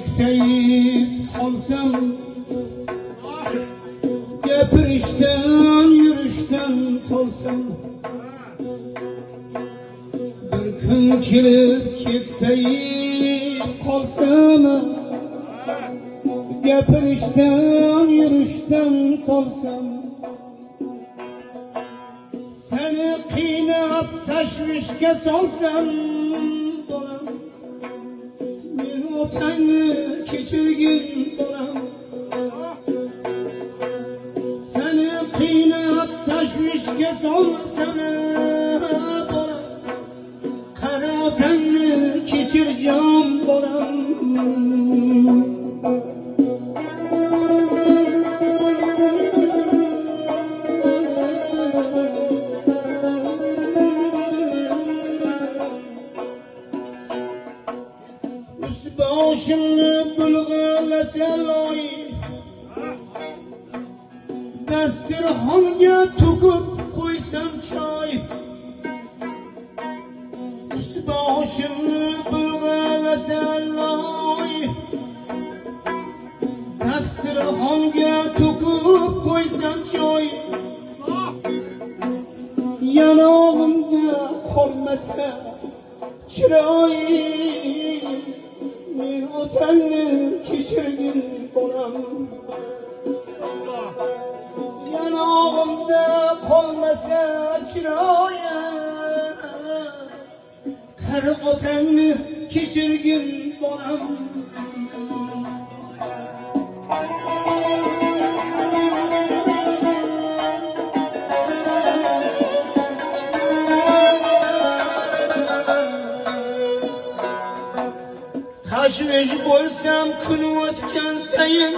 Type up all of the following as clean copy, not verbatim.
keksayib qolsam, gapirishdan yurishdan qolsam, bir kun kelib keksayib qolsam, gapirishdan yurishdan qolsam, seni qiynab tashvishga solsam, bolam, men otangni kechirgin bolam. Seni qiynab tashvishga solsam, bolam, qara otangni kechirjon bolam. Boshimni bulg'alasa loy, dasturxonga to'kib qo'ysam choy. Boshimni bulg'alasa loy, dasturxonga to'kib qo'ysam choy. Yanog'imda qolmasa chiroy, men otangni kechirgin bolam. Yanog'imda qolmasa chiroyi, qari otangni kechirgin bolam. Tashvish bo'lsam kun o'tgan sayin,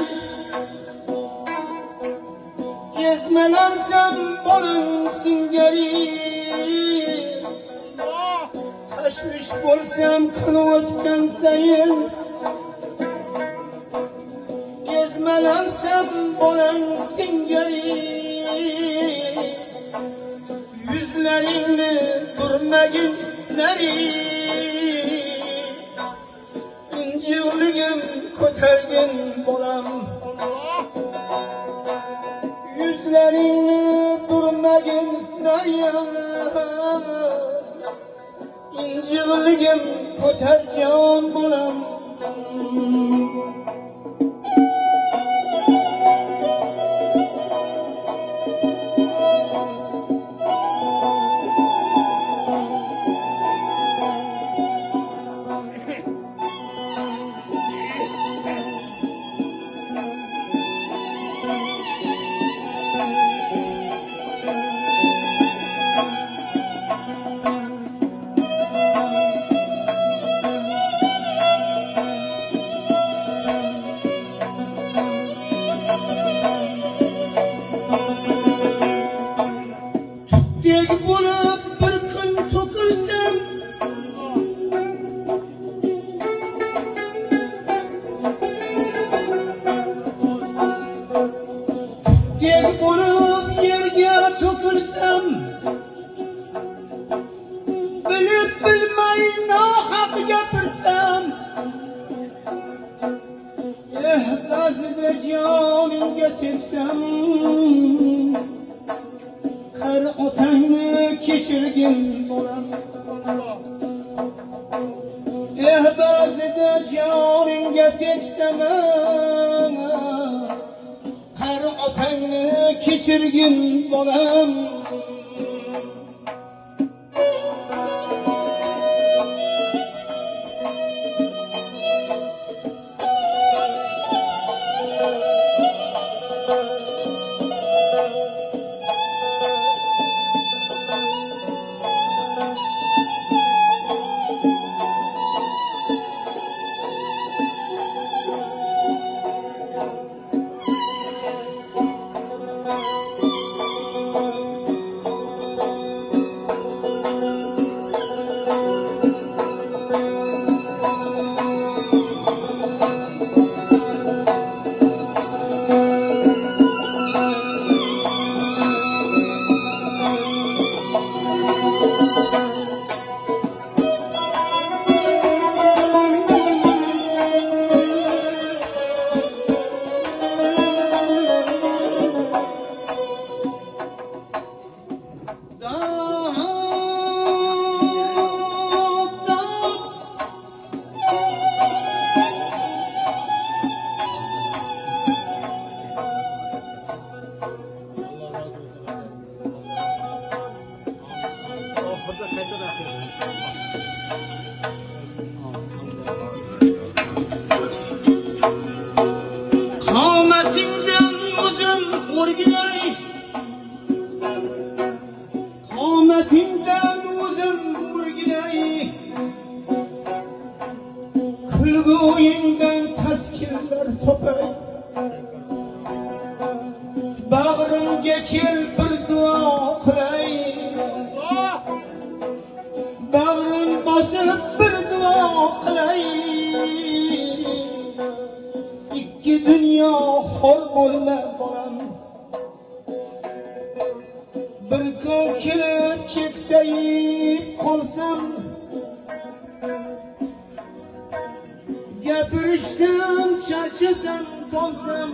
ezmalansam bolam singari. Tashvish bo'lsam kun o'tgan sayin, ezmalansam bolam singari. Yuzlaringni burmagin nari, injiqligim ko'targin bolam. Yuzlaringni burmagin daryo, injiqligim ko'tarjon bolam. Tutdek bo'lib bir kun to'kilsam, tutdek bo'lib yerga to'kilsam, bilib bilmay nohaq gapirsam, ba'zida jonimga tegsam, qari otangni kechirgin bolam. Ba'zida joningga tegsam, qari otangni kechirgin bolam. o'rgilay qomatingdan o'zim o'rgilay kulguyingdan taskinlar topay bag'rimga kel bir duo qilay bag'rim bosib bir duo qilay ikki dunyo xor bo'lma bolam bir kun kelib keksayib qolsam gapirishdan charchasam tolsam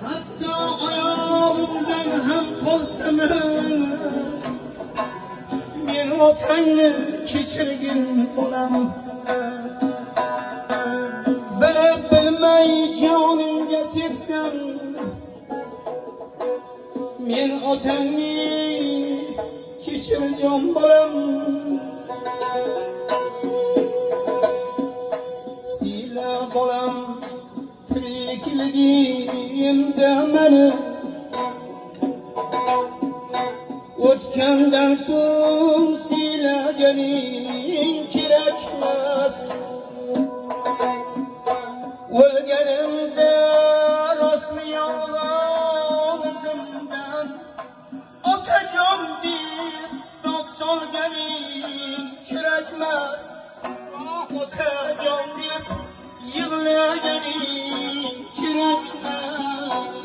hatto oyog'imdan ham qolsam men otangni kechirgin bolam bilib bilmay jonimga tegsam men otangni kechirjon bolam siyla bolam tirikligimda meni o'tgandan so'ng siylaganing kerakmas o'lganimda rostmi yolg'on izimdan otajon deb dod solganing kerakmas otajon deb yig'laganing kerakmas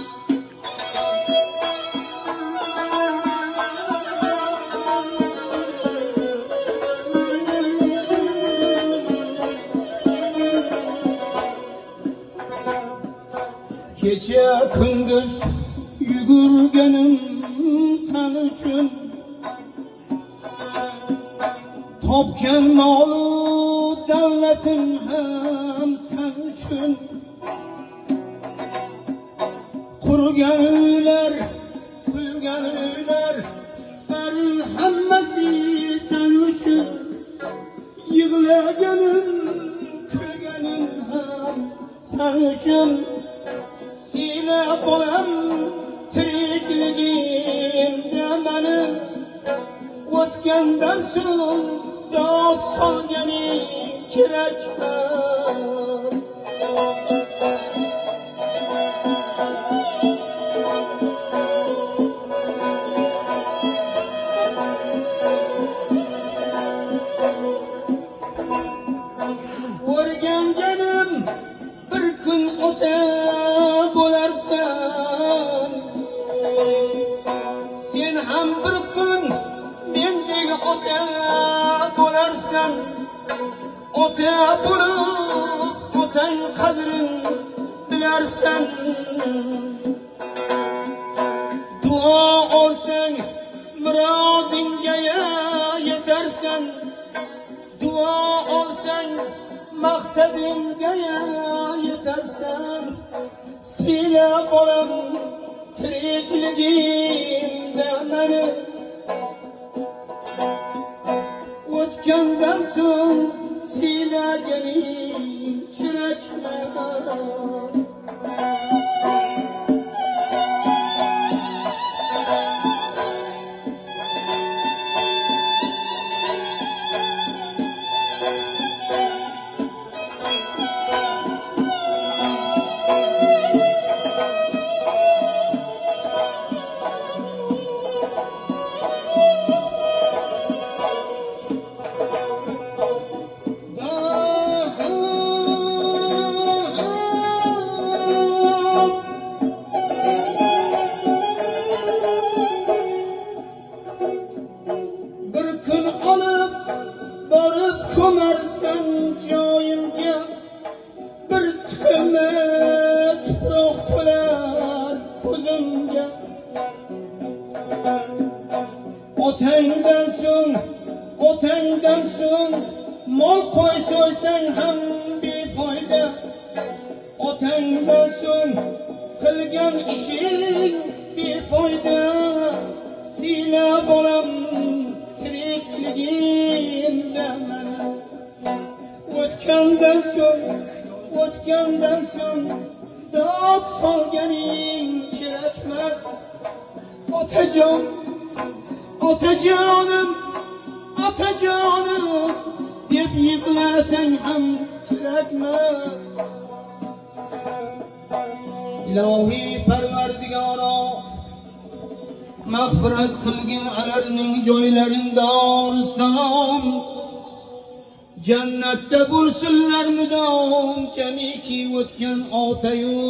kecha kunduz yugurganim sen uchun topgan molu davlatim ham sen uchun qurgan uylar quygan uylar bari hammasi sen uchun yig'laganim kulganim ham sen uchun siyla bolam tirikligimda meni o'tgandan so'ng dod solganing kerakmas o'rganganim bir kun ota bo'larsan sen ham bir kun mendek ota bo'larsan ota bo'lib otang qadrin bilarsan duo olsang murodingga yetarsan duo olsang maqsadingga yetarsan siyla bolam tirikligimda meni o'tgandan so'ng siylaganing kerakmas ko'marsan joyimga bir siqima tuproq to'lar ko'zimga otangdan so'ng mol qo'y so'ysang ham befoyda otangdan so'ng qilgan ishing befoyda siyla bolam tirikligimda meni o'tgandan so'ng dod solganing kerakmas. Otajon, otajonim, otajonim deb yig'lasang ham kerakmas. İlahi Parvardigoro, mağfiret qilgin alarning joylarida orsam, jannatda bo'lsinlar mudom, jamiki o'tgan otayu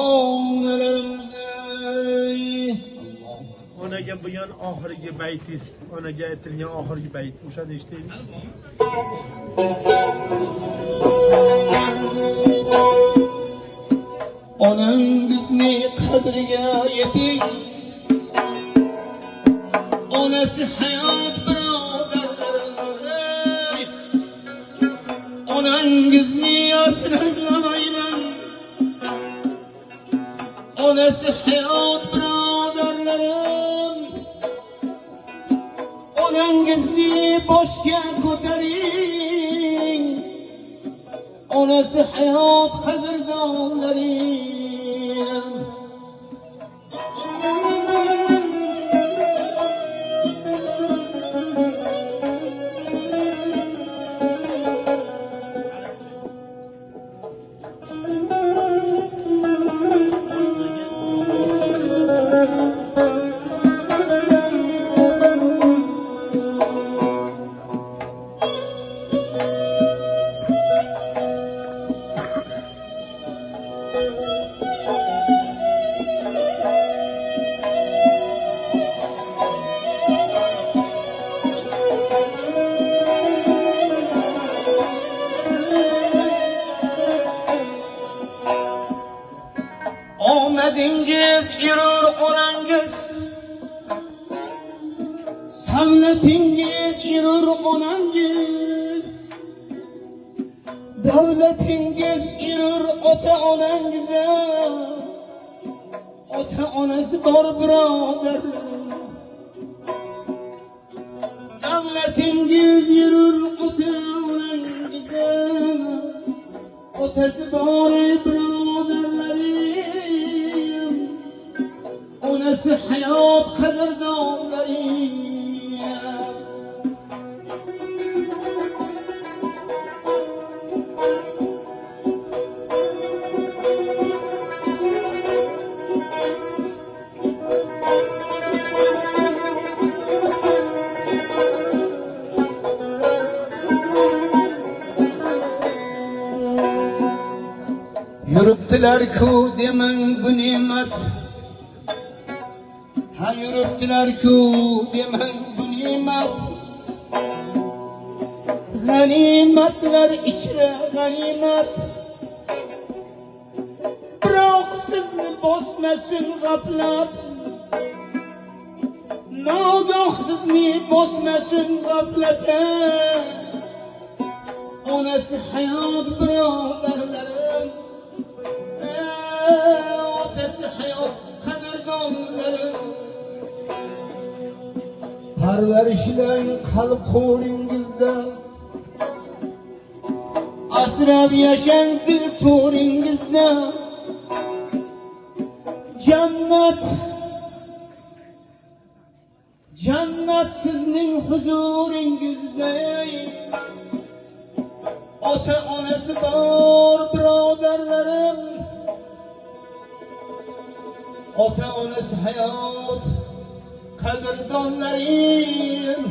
onalarimiz. Onaga bo'lgan oxirgi baytingiz, onaga aytilgan oxirgi bayt, o'shani eshitaylik. Onangizni qadriga yeting, onasi hayot birodarlarim. Onangizni asranglamayman, onasi hayot birodarlarim. Onangizni boshga ko'taring, onasi hayot qadrdonlarim. Omadingiz yurur onangiz, savlatingiz yurur onangiz, davlatingiz yurur ota onangize, ota onasi bor birodarlarim. Davlatingiz yurur ota onangize, otasi bor birodarlarim. Onasi hayot qadrdonlarim. Yuribdilar-ku demang bu ne'mat, ha yuribdilar-ku demang bu ne'mat. G'animatlar ichra g'animat, biroq sizni bosmasin g'aflat. Nogoh sizni bosmasin g'aflat. Onasi hayot birodarlarim, otasi hayot qadrdonlarim. Parvarishlang qalb qo'lingizda, asrab yashang dil to'ringizda. Jannat, jannat sizning huzuringizda. Ota onasi bor birodarlarim, ota onasi hayot qadrdonlarim.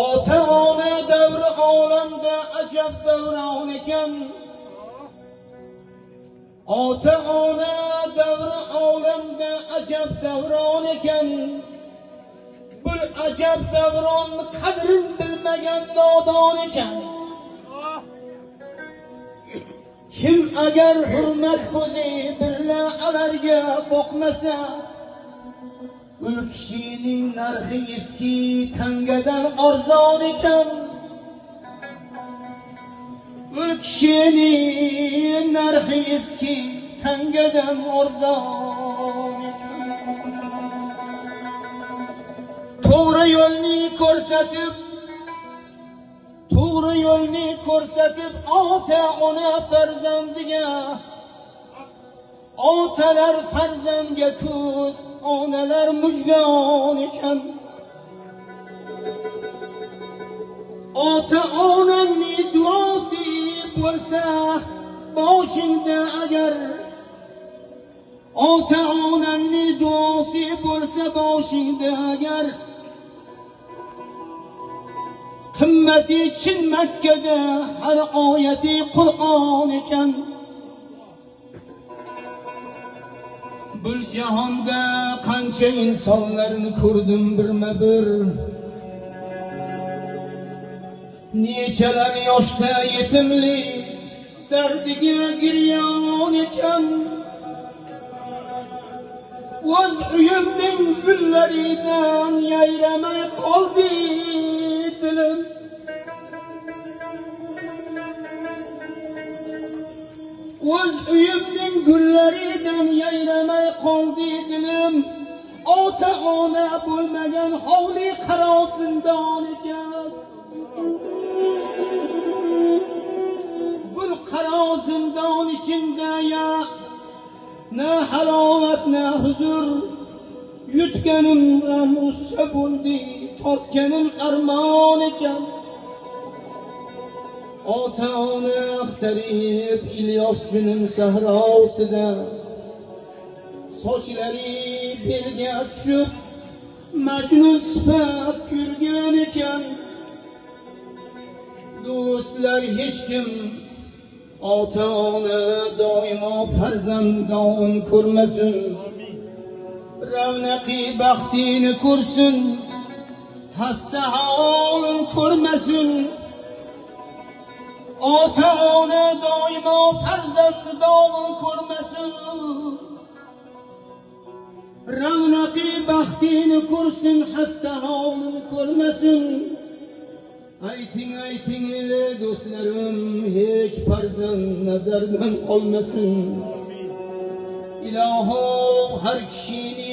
Ota ona davri olamda ajab davron ekan. Ota ona davri olamda ajab davron ekan. Bu ajab davronni qadrin bilmagan nodon ekan. Kim agar hurmat ko'zi bilan alarga boqmasa, ul kishining narxi eski tangadan arzon ekan. Ul kishining narxi eski tangadan arzon ekan. To'g'ri yo'lni ko'rsatib, to'g'ri yo'lni ko'rsatib ota ona farzandiga, otalar farzandga ko'z, onalar mujgon ekan. Ota onangni duosi bo'lsa boshingda agar, ota onangni duosi bo'lsa boshingda agar, qimmati chin Makkada har oyati Qur'on ekan. Bu jahonda qancha insonlarni ko'rdim birma-bir, nechalar yoshda yetimlik dardiga giryon ekan. O'z uyimning gullaridan yayramay qoldi dilim. O'z uyimning gullaridan yayramay qoldi dilim. Ota ona bo'lmagan hovli qaro zindon ekan. Gul qaro zindon içinde ya, ne halovat ne huzur, yutganim g'am ussa bo'ldi, tortganim armon ekan. Ota ona axtarib İlyos junim sahrosida, sochlari belga tushib Majnun sifat yurgan ekan. Do'stlar hech kim ota ona doimo farzandon ko'rmasin, ravnaqi baxtini ko'rsin, hasta holin ko'rmasin. Ota ona doimo farzandon ko'rmasin, ravnaqi baxtini ko'rsin, hasta holin ko'rmasin. Ayting ayting do'stlarim, hech farzand nazardan qolmasin. Iloho har kishini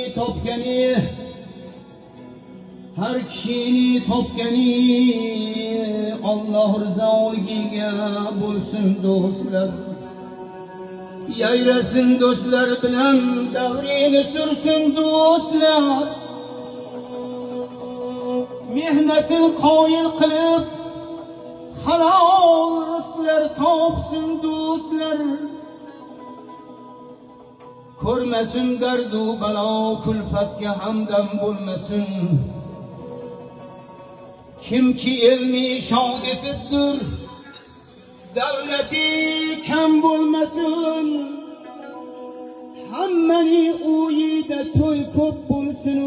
topgani Alloh rizoligiga bo'lsin do'stlar. Yayrasin do'stlar bilan davrini sursin do'stlar. Mehnatin qoyil qilib halol rizqlar topsin do'stlar. Ko'rmasin dardu balo, kulfatga hamdam bo'lmasin. Kimki elni shod etibdir, davlati kam bo'lmasin. Hammani uyida to'y ko'p bo'lsin,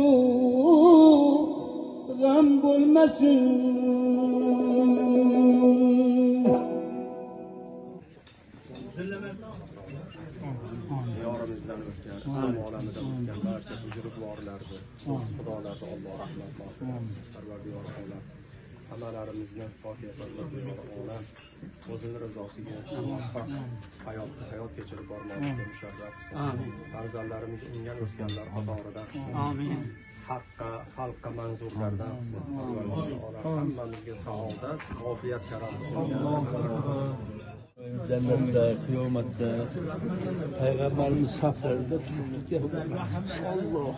g'am bo'lmasin. Yorimizdan o'tgan, islom olamida o'tgan barcha buzrukvorlarni, xudolarni Alloh rahmat Parvardigor olam hammalarimizni Fotiha Parvardigor olam o'zini rizosiga muvaffaq hayot kechirib bormoqqa musharraf qilsin. Farzandlarimiz ungan o'sganlar qatorida qilsin. Amin. Xalqqa manzurlardan qilsin. Hammamizga saodat, ofiyat karam qilsin. Cennette, kıyamette, Peygamberimiz saflarında Allah